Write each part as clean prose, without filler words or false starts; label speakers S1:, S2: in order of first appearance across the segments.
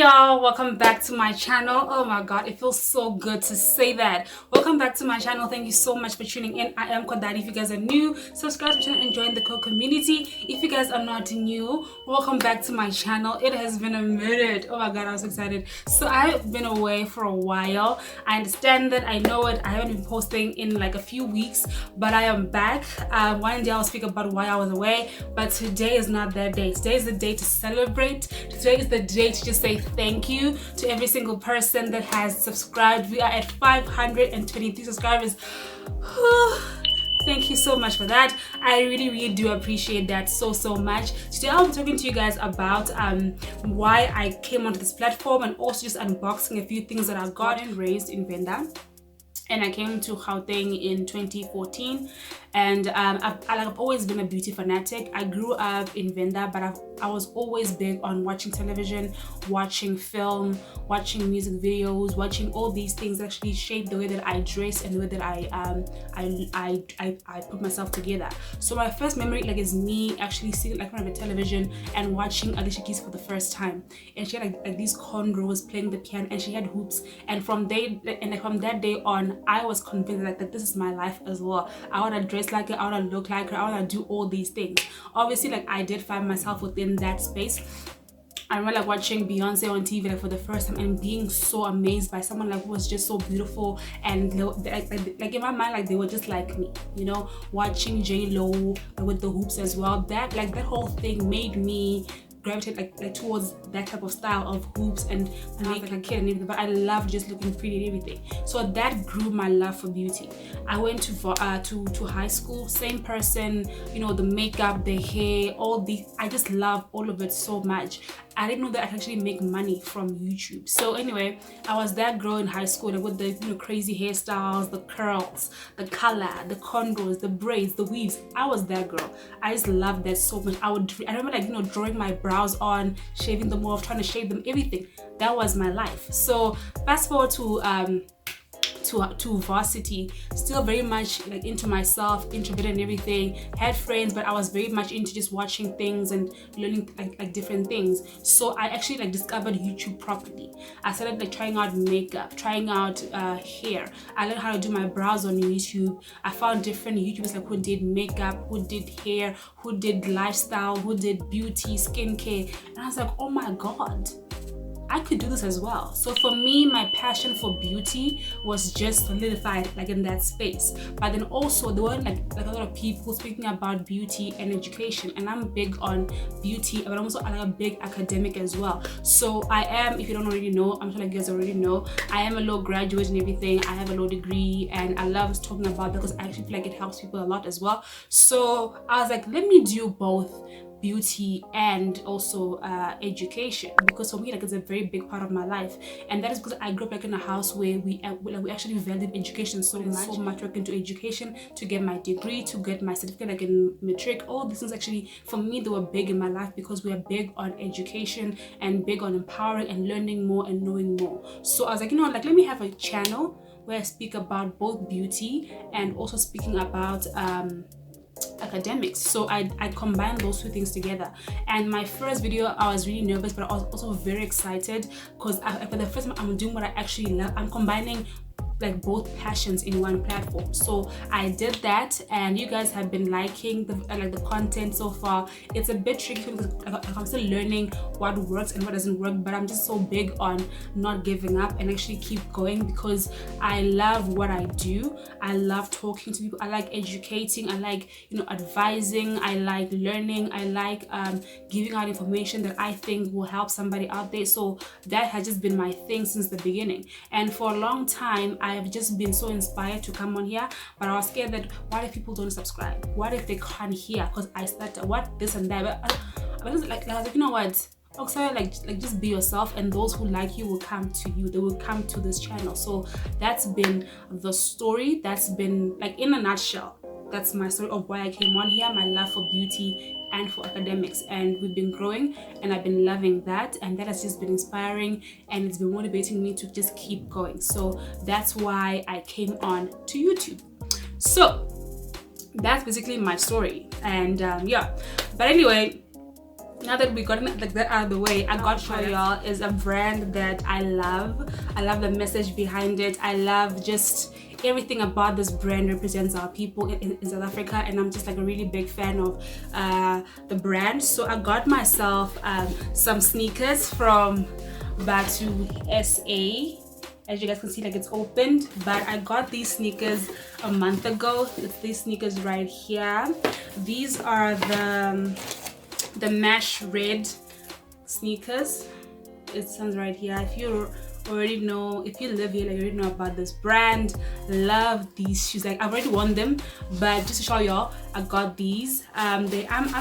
S1: y'all, welcome back to my channel. Oh my god, it feels so good to say that. Welcome back to my channel. Thank you so much for tuning in. I am Kodadi. If you guys are new, subscribe to the channel and join the community. If you guys are not new, welcome back to my channel. It has been a minute. Oh my god, I'm so excited. So I've been away for a while. I understand that, I know it. I haven't been posting in like a few weeks, but I am back. One day I'll speak about why I was away, but today is not that day. Today is the day to celebrate. Today is the day to just say thank you to every single person that has subscribed. We are at 523 subscribers. Thank you so much for that. I really do appreciate that so much. Today I'll be talking to you guys about why I came onto this platform, and also just unboxing a few things that I got and raised in Venda. And I came to Gauteng in 2014, and I've always been a beauty fanatic. I grew up in Venda, but I was always big on watching television, watching film, watching music videos, watching all these things that actually shape the way that I dress and the way that I put myself together. So my first memory is me actually sitting in front of a television and watching Alicia Keys for the first time, and she had like these cornrows, playing the piano, and she had hoops. And from that day on, I was convinced that this is my life as well. I want to dress like her, I want to look like her, I want to do all these things. Obviously, I did find myself within that space. I remember watching Beyonce on TV for the first time and being so amazed by someone who was just so beautiful, and in my mind they were just like me, watching J-Lo with the hoops as well. That whole thing made me gravitate towards that type of style of hoops and make a kid and everything. But I love just looking pretty and everything. So that grew my love for beauty. I went to high school, same person, the makeup, the hair, all these. I just love all of it so much. I didn't know that I could actually make money from YouTube. So anyway, I was that girl in high school with the crazy hairstyles, the curls, the color, the contours, the braids, the weaves. I was that girl. I just loved that so much. I remember drawing my brows on, shaving them off, trying to shave them, everything. That was my life. So fast forward to varsity, still very much into myself, introverted and everything. Had friends, but I was very much into just watching things and learning different things. So I actually discovered YouTube properly. I started trying out makeup, trying out hair. I learned how to do my brows on YouTube. I found different YouTubers who did makeup, who did hair, who did lifestyle, who did beauty, skincare, and I was like, oh my god, I could do this as well. So for me, my passion for beauty was just solidified in that space. But then also there were a lot of people speaking about beauty and education, and I'm big on beauty, but I'm also a big academic as well. So I am, if you don't already know, I'm sure you guys already know, I am a law graduate and everything. I have a law degree, and I love talking about that because I actually feel it helps people a lot as well. So I was like, let me do both beauty and also education, because for me it's a very big part of my life. And that is because I grew up in a house where we actually valued education so much. Work into education to get my degree, to get my certificate in matric. All these things actually for me, they were big in my life because we are big on education and big on empowering and learning more and knowing more. So I was like, let me have a channel where I speak about both beauty and also speaking about academics. So I combined those two things together. And my first video, I was really nervous, but I was also very excited because for the first time I'm doing what I actually love. I'm combining both passions in one platform. So I did that, and you guys have been liking the content so far. It's a bit tricky because I'm still learning what works and what doesn't work, but I'm just so big on not giving up and actually keep going because I love what I do. I love talking to people. I like educating. I like advising. I like learning. I like giving out information that I think will help somebody out there. So that has just been my thing since the beginning. And for a long time I've just been so inspired to come on here, but I was scared that what if people don't subscribe? What if they can't hear because I started what this and that? But I was like, you know what? Okay, just be yourself, and those who like you will come to you. They will come to this channel. So that's been the story. That's been in a nutshell. That's my story of why I came on here, my love for beauty and for academics. And we've been growing, and I've been loving that, and that has just been inspiring, and it's been motivating me to just keep going. So that's why I came on to YouTube. So that's basically my story. And yeah, but anyway, now that we got like that out of the way, I got for y'all is a brand that I love. I love the message behind it. I love just everything about this brand represents our people in South Africa, and I'm just like a really big fan of the brand. So I got myself some sneakers from Bathu SA. As you guys can see, like it's opened, but I got these sneakers a month ago. It's these sneakers right here. These are the mesh red sneakers. It says right here. If you already know, if you live here, like you already know about this brand. Love these shoes. Like I've already worn them, but just to show y'all, I got these. I'm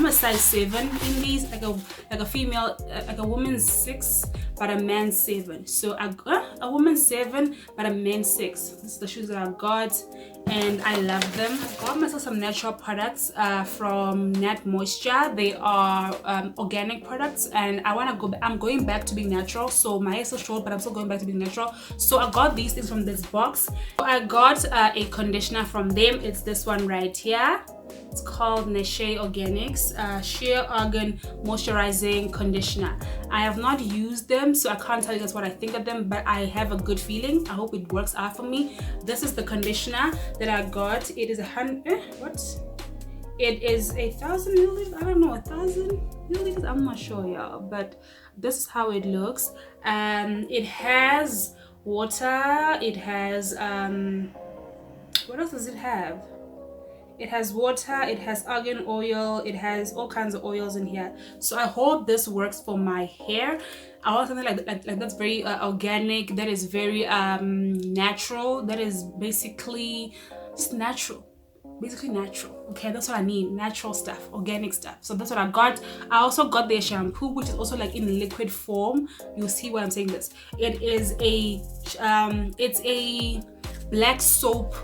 S1: a size 7 in these, like a female, like a woman's 6 but a man's 7. So I got a woman's 7 but a man's 6. This is the shoes that I got, and I love them. I got myself some natural products from Nat Moisture. They are organic products, and I'm going back to being natural. So my hair is so short, but I'm still going back to being natural. So I got these things from this box. So I got a conditioner from them. It's this one right here. It's called Nashe Organics Shea Argan Moisturizing Conditioner. I have not used them, so I can't tell you guys what I think of them, but I have a good feeling. I hope it works out for me. This is the conditioner that I got. It is it is 1,000 milliliters. I don't know, 1,000 milliliters. I'm not sure, y'all, but this is how it looks. It has water. It has what else does it have? It has water, it has argan oil, it has all kinds of oils in here. So I hope this works for my hair. I want something like that's very organic, that is very natural, that is basically just natural. Basically natural. Okay, that's what I need. Natural stuff, organic stuff. So that's what I got. I also got their shampoo, which is also like in liquid form. You'll see why I'm saying this. It is it's a black soap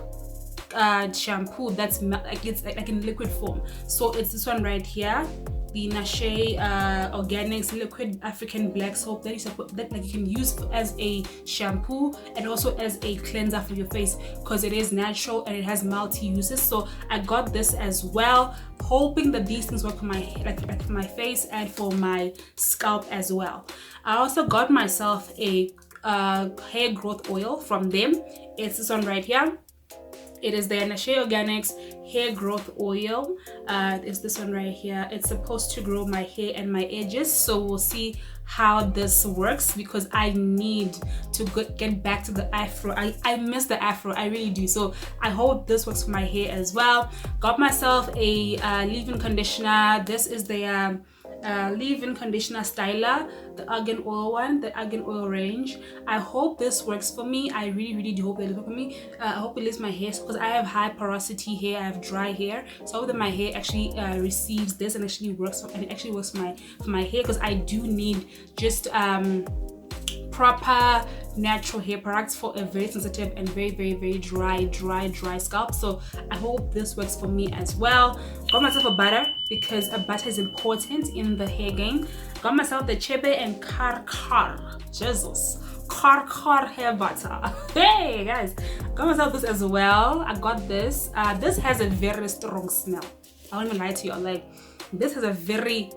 S1: shampoo that's like it's like in liquid form. So it's this one right here, the Nashe Organics Liquid African Black Soap that like you can use as a shampoo and also as a cleanser for your face, because it is natural and it has multi uses. So I got this as well, hoping that these things work for my like for my face and for my scalp as well. I also got myself a hair growth oil from them. It's this one right here. It is the Nashe Organics Hair Growth Oil. It's this one right here. It's supposed to grow my hair and my edges. So we'll see how this works, because I need to get back to the afro. I miss the afro, I really do. So I hope this works for my hair as well. Got myself a leave-in conditioner. This is the leave-in conditioner styler, the argan oil one, the argan oil range. I hope this works for me. I really do hope it works for me. I hope it leaves my hair, because I have high porosity hair, I have dry hair, so I hope that my hair actually receives this and actually works for, and it actually works for my hair, because I do need just proper natural hair products for a very sensitive and very dry scalp. So I hope this works for me as well. Got myself a butter, because a butter is important in the hair game. Got myself the chebe and karkar, Jesus, karkar hair butter. Hey guys, got myself this as well. I got this. This has a very strong smell. I won't even lie to you, like this has a very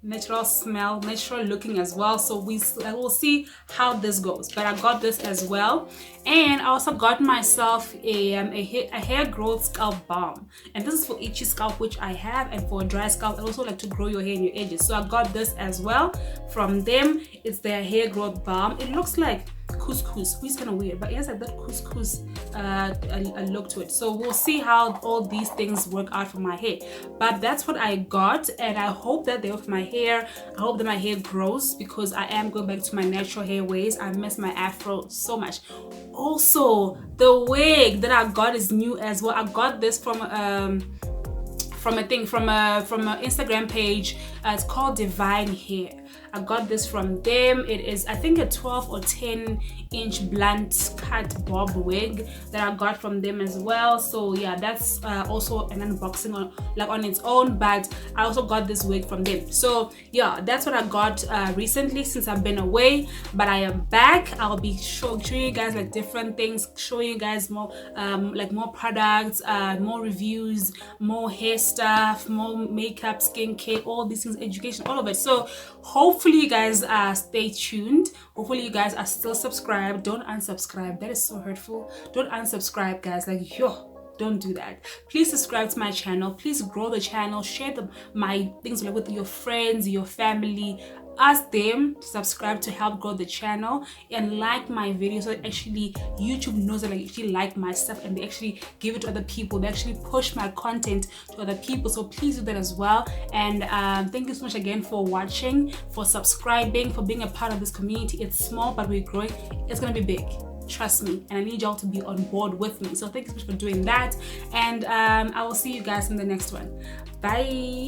S1: natural smell, natural looking as well. So I will see how this goes, but I got this as well. And I also got myself a hair growth scalp balm, and this is for itchy scalp, which I have, and for dry scalp I also like to grow your hair in your edges. So I got this as well from them. It's their hair growth balm. It looks like couscous, which is kind of weird, but it has like that couscous a look to it. So we'll see how all these things work out for my hair, but that's what I got, and I hope that they work for my hair. I hope that my hair grows, because I am going back to my natural hair ways. I miss my afro so much. Also, the wig that I got is new as well. I got this from an Instagram page. It's called Divine Hair. I got this from them. It is, I think, a 12 or 10 inch blunt cut bob wig that I got from them as well. So yeah, that's also an unboxing on its own, but I also got this wig from them. So yeah, that's what I got recently since I've been away, but I am back. I'll be showing you guys like different things, showing you guys more like more products, more reviews, more hair stuff, more makeup, skincare, all these things, education, all of it. So hopefully you guys stay tuned. Hopefully you guys are still subscribed. Don't unsubscribe. That is so hurtful. Don't unsubscribe, guys. Like, yo, don't do that. Please subscribe to my channel. Please grow the channel. Share my things with your friends, your family. Ask them to subscribe to help grow the channel, and like my videos so actually YouTube knows that I actually like my stuff and they actually give it to other people. They actually push my content to other people. So please do that as well. And thank you so much again for watching, for subscribing, for being a part of this community. It's small, but we're growing. It's gonna be big. Trust me, and I need y'all to be on board with me. So thank you so much for doing that, and I will see you guys in the next one. Bye.